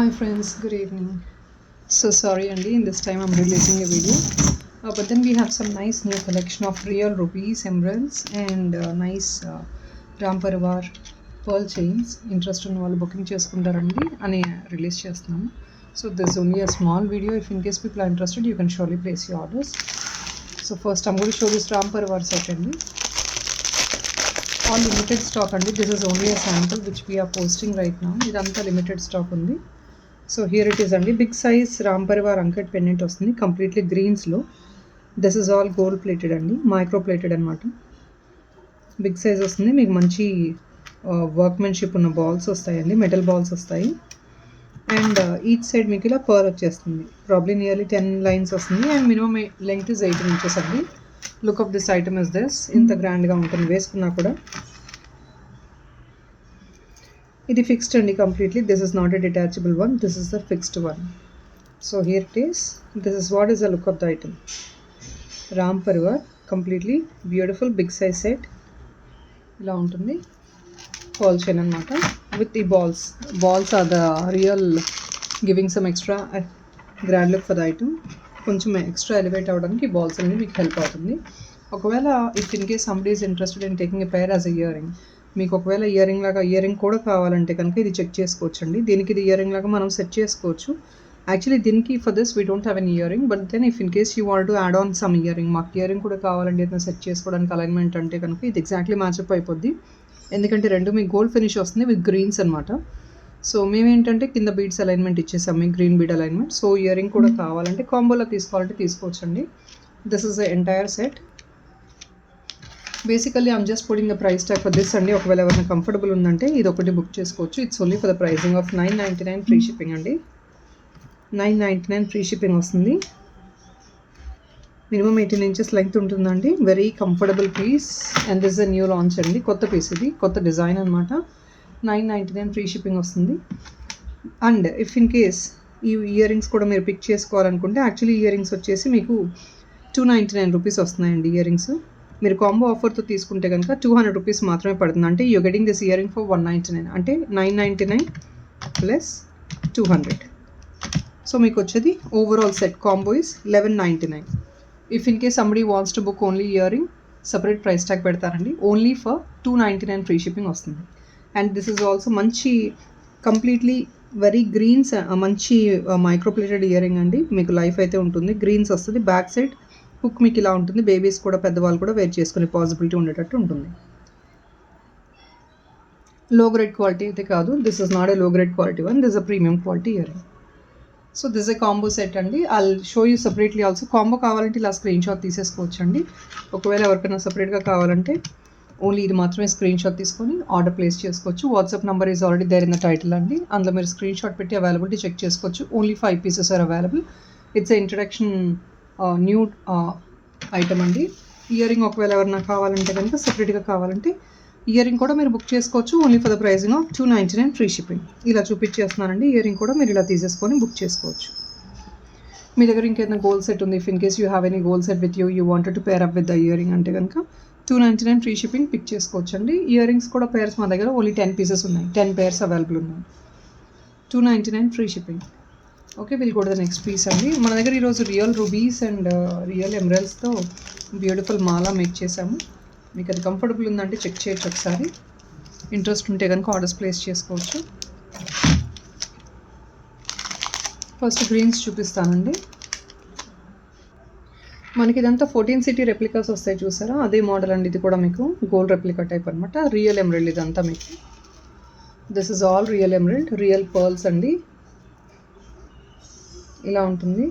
Hi friends, good evening. So sorry Andy, in this time I'm releasing a video. But then we have some nice new collection of real rubies, emeralds and nice Ram Parvar pearl chains. Interest ఉన్న వాళ్ళు booking చేసుకుంటారండి అని release చేస్తున్నాము. So this is only a small video. If in case people are interested, you can surely place your orders. So first I'm going to show this Ram Parvar set అండి. All limited stock అండి. This is only a sample which we are posting right now. ఇదంతా limited stock ఉంది. So here it is అండి, big size Ram Parivar అంకట్ pendant వస్తుంది completely గ్రీన్స్లో. This is all gold plated అండి, micro plated అనమాట. Big size వస్తుంది, మీకు మంచి వర్క్మెన్షిప్ ఉన్న బాల్స్ వస్తాయండి, మెటల్ బాల్స్ వస్తాయి. అండ్ ఈచ్ సైడ్ మీకు ఇలా పర్ల్ వచ్చేస్తుంది, ప్రాబ్లీ నియర్లీ 10 లైన్స్ వస్తుంది. And minimum length is 8 inches అండి. Look of this item is this. ఇంత గ్రాండ్గా ఉంటుంది వేసుకున్నా కూడా. ఇది ఫిక్స్డ్ అండి completely. This is not a detachable one, this is the fixed one. So here it is. This is what is the look of the item. Ram Parivar completely beautiful big size set ఇలా ఉంటుంది. Pearl chain అనమాట with ఈ balls. Balls are the real giving some extra grand look for the item. కొంచెం extra elevate అవ్వడానికి ఈ balls అనేది మీకు help అవుతుంది. ఒకవేళ if in case somebody is interested in taking a pair as a ear ring, మీకు ఒకవేళ year ring కూడా కావాలంటే కనుక ఇది చెక్ చేసుకోవచ్చు అండి. దీనికి ఇది ఇయర్ రింగ్ లాగా మనం సెట్ చేసుకోవచ్చు. యాక్చువల్లీ దీనికి for this we don't have an ear ring, but then if in case you want to add on some ear ring, మాకు ఇయర్ రింగ్ కూడా కావాలండి ఏదైనా సెట్ చేసుకోవడానికి అలైన్మెంట్ అంటే కనుక ఇది ఎగ్జాక్ట్లీ మ్యాచ్అప్ అయిపోద్ది. ఎందుకంటే రెండు మీకు గోల్డ్ ఫినిష్ వస్తుంది విత్ గ్రీన్స్ అనమాట. సో మేమేంటంటే కింద బీడ్స్ అలైన్మెంట్ ఇచ్చేసాం, మీకు green bead alignment. So ear ring కూడా కావాలంటే కాంబోలో తీసుకోవాలంటే తీసుకోవచ్చు అండి. This is the entire set. Basically I'm just putting the price tag for this అండి. ఒకవేళ ఎవరైనా కంఫర్టబుల్ ఉందంటే ఇది ఒకటి బుక్ చేసుకోవచ్చు. It's only for the pricing of 999 free shipping అండి. 999 ఫ్రీ షిప్పింగ్ వస్తుంది. మినిమం 18 ఇంచెస్ లెంగ్త్ ఉంటుందండి. Very comfortable piece. And this a new launch అండి, కొత్త పీస్ ఇది, కొత్త డిజైన్ అనమాట. 999 ఫ్రీ షిప్పింగ్ వస్తుంది. అండ్ ఇఫ్ ఇన్ కేస్ ఈ ఇయర్ రింగ్స్ కూడా మీరు పిక్ చేసుకోవాలనుకుంటే యాక్చువల్లీ ఇయర్ రింగ్స్ వచ్చేసి మీకు 299 రూపీస్ వస్తున్నాయండి. ఇయర్ రింగ్స్ మీరు కాంబో ఆఫర్తో తీసుకుంటే కనుక 200 రూపీస్ మాత్రమే పడుతుంది. అంటే you getting this ear ring for 199, అంటే 999 ప్లస్ 200. సో మీకు వచ్చేది overall set combo is 1199. If in case somebody wants to book only ear ring, separate price tag పెడతారండి. ఓన్లీ ఫర్ 299 ఫ్రీ షిప్పింగ్ వస్తుంది. అండ్ దిస్ ఈజ్ ఆల్సో మంచి completely very Greens, మంచి microplated ear ring అండి. మీకు life అయితే ఉంటుంది. Greens వస్తుంది. Back side hook మీకు ఇలా ఉంటుంది. బేబీస్ కూడా పెద్దవాళ్ళు కూడా వేర్ చేసుకునే పాసిబిలిటీ ఉండేటట్టు ఉంటుంది. లో గ్రేడ్ క్వాలిటీ అయితే కాదు. This is not a low grade quality one, this a premium quality earring. So this a combo set అండి. I'll show you separately also. Combo కావాలంటే ఇలా స్క్రీన్ షాట్ తీసేసుకోవచ్చు అండి. ఒకవేళ ఎవరికైనా సపరేట్గా కావాలంటే ఓన్లీ ఇది మాత్రమే స్క్రీన్ షాట్ తీసుకొని ఆర్డర్ ప్లేస్ చేసుకోవచ్చు. WhatsApp number is already there in the title అండి. అందులో మీరు స్క్రీన్ షాట్ పెట్టి అవైలబిలిటీ చెక్ చేసుకోవచ్చు. Only 5 pieces are available. It's a introduction new item అండి. ఇయర్ రింగ్ ఒకవేళ ఎవరైనా కావాలంటే కనుక సపరేట్గా కావాలంటే ఇయర్ రింగ్ కూడా మీరు బుక్ చేసుకోవచ్చు. Only for the pricing of 299 free shipping. ఇలా చూపించేస్తున్నానండి. ఇయర్ రింగ్ కూడా మీరు ఇలా తీసేసుకొని బుక్ చేసుకోవచ్చు. మీ దగ్గర ఇంకేదైనా గోల్డ్ సెట్ ఉంది, if in case you have any gold set with you wanted to pair up with the ear ring అంటే కనుక 299 ఫ్రీ షిప్పింగ్ పిక్ చేసుకోవచ్చు అండి. ఇయర్ రింగ్స్ కూడా పేర్స్ మా దగ్గర ఓన్లీ 10 పీసెస్ ఉన్నాయి, 10 పేర్స్ అవైలబుల్ ఉన్నాయి. 299 free shipping. Okay, will go to the next piece అండి. మన దగ్గర ఈరోజు రియల్ రూబీస్ అండ్ రియల్ ఎమరల్డ్స్తో బ్యూటిఫుల్ మాలా మేక్ చేసాము. మీకు అది కంఫర్టబుల్ ఉందంటే చెక్ చేయొచ్చు ఒకసారి. ఇంట్రెస్ట్ ఉంటే కనుక ఆర్డర్స్ ప్లేస్ చేసుకోవచ్చు. ఫస్ట్ గ్రీన్స్ చూపిస్తానండి. మనకి ఇదంతా 14 సిటీ రెప్లికాస్ వస్తాయి చూసారా, అదే మోడల్ అండి. ఇది కూడా మీకు గోల్డ్ రెప్లికా టైప్ అనమాట. రియల్ ఎమరల్డ్ ఇదంతా మీకు. This is all real emerald, real pearls అండి. ఇలా ఉంటుంది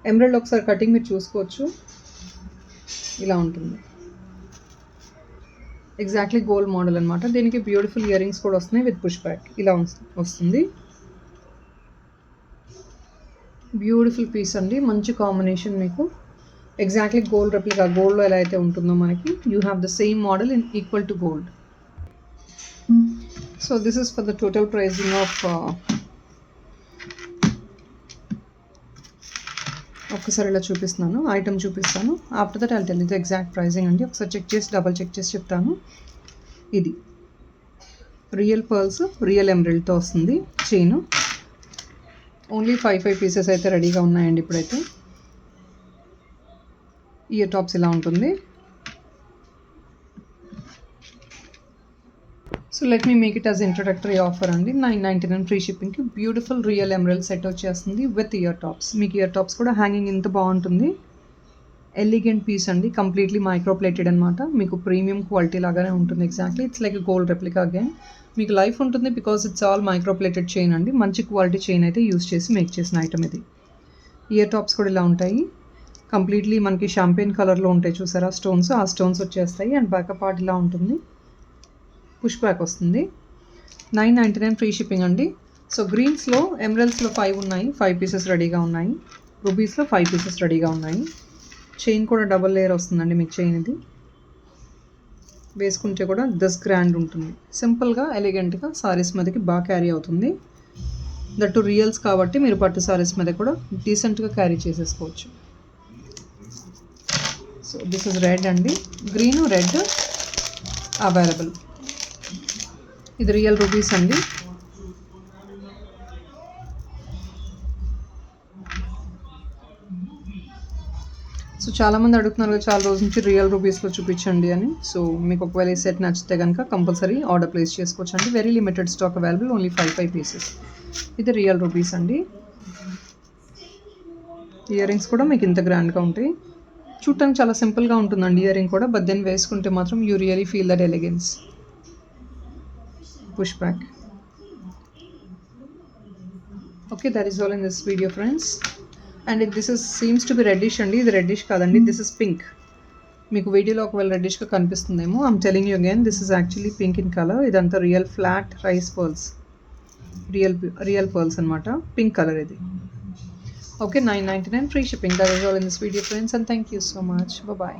ఎమరల్డ్. ఒకసారి కటింగ్ మీరు చూసుకోవచ్చు. ఇలా ఉంటుంది, ఎగ్జాక్ట్లీ గోల్డ్ మోడల్ అనమాట. దీనికి బ్యూటిఫుల్ ఇయర్ రింగ్స్ కూడా వస్తున్నాయి విత్ పుష్ బ్యాక్. ఇలా వస్తుంది. బ్యూటిఫుల్ పీస్ అండి, మంచి కాంబినేషన్. మీకు ఎగ్జాక్ట్లీ గోల్డ్ రెప్లికా, గోల్డ్లో ఎలా అయితే ఉంటుందో మనకి, you have the same model in equal to gold. So this is for the total pricing of, ఒకసారి ఇలా చూపిస్తున్నాను, ఐటమ్ చూపిస్తాను. After that I'll tell you the exact pricing అండి. ఒకసారి చెక్ చేసి డబల్ చెక్ చేసి చెప్తాను. ఇది రియల్ పర్ల్స్, రియల్ ఎమరల్డ్తో వస్తుంది చైన్. ఓన్లీ 5 పీసెస్ అయితే రెడీగా ఉన్నాయండి ఇప్పుడైతే. ఇయర్ టాప్స్ ఇలా ఉంటుంది. So let me make it as introductory offer అండి. 999 ఫ్రీ షిప్పింగ్కి బ్యూటిఫుల్ రియల్ ఎమరల్డ్ సెట్ వచ్చేస్తుంది విత్ ఇయర్ టాప్స్. మీకు ఇయర్ టాప్స్ కూడా హ్యాంగింగ్ ఇంత బాగుంటుంది. ఎలిగెంట్ పీస్ అండి, కంప్లీట్లీ మైక్రో ప్లేటెడ్ అనమాట. మీకు ప్రీమియం క్వాలిటీ లాగానే ఉంటుంది. Exactly it's like gold replica again. మీకు లైఫ్ ఉంటుంది because it's all micro plated chain అండి. మంచి క్వాలిటీ చైన్ అయితే యూస్ చేసి మేక్ చేసిన ఐటమ్ ఇది. ఇయర్ టాప్స్ కూడా ఇలా ఉంటాయి. కంప్లీట్లీ మనకి షాంపెయిన్ కలర్లో ఉంటాయి చూసారా స్టోన్స్, ఆ స్టోన్స్ వచ్చేస్తాయి. అండ్ బ్యాకప్ పార్ట్ ఇలా ఉంటుంది, పుష్ బ్యాక్ వస్తుంది. 999 ఫ్రీ షిప్పింగ్ అండి. సో గ్రీన్స్లో ఎమరల్డ్స్లో 5 ఉన్నాయి, 5 పీసెస్ రెడీగా ఉన్నాయి. రూబీస్లో 5 పీసెస్ రెడీగా ఉన్నాయి. చైన్ కూడా డబల్ లేయర్ వస్తుందండి మీకు. చైన్ ఇది వేసుకుంటే కూడా దిస్ గ్రాండ్ ఉంటుంది. సింపుల్గా ఎలిగెంట్గా సారీస్ మీదకి బాగా క్యారీ అవుతుంది. దట్టు రియల్స్ కాబట్టి మీరు పట్టు సారీస్ మీద కూడా డీసెంట్గా క్యారీ చేసేసుకోవచ్చు. సో దిస్ ఇస్ రెడ్ అండి, గ్రీన్ రెడ్ అవైలబుల్. ఇది రియల్ రూబీస్ అండి. సో చాలామంది అడుగుతున్నారు చాలా రోజుల నుంచి రియల్ రూపీస్లో చూపించండి అని. సో మీకు ఒకవేళ ఈ సెట్ నచ్చితే కనుక కంపల్సరీ ఆర్డర్ ప్లేస్ చేసుకోవచ్చు అండి. Very limited stock available, only 5 pieces. ఇది రియల్ రూపీస్ అండి. ఇయర్ రింగ్స్ కూడా మీకు ఇంత గ్రాండ్గా ఉంటాయి. చూడటానికి చాలా సింపుల్గా ఉంటుందండి ఇయర్ రింగ్ కూడా, బట్ దెన్ వేసుకుంటే మాత్రం you really feel that elegance. Push back. Okay, that is all in this video friends. And this is seems to be reddish అండి. ఇది రెడ్డిష్ కాదండి, దిస్ ఇస్ పింక్. మీకు వీడియోలో ఒకవేళ రెడ్డిష్గా కనిపిస్తుందేమో. I'm telling you again, this is actually pink in colour. ఇదంతా real flat rice pearls, real pearls అనమాట. పింక్ కలర్ ఇది. Okay, 999 free shipping. That is all in this video friends, and thank you so much. Bye.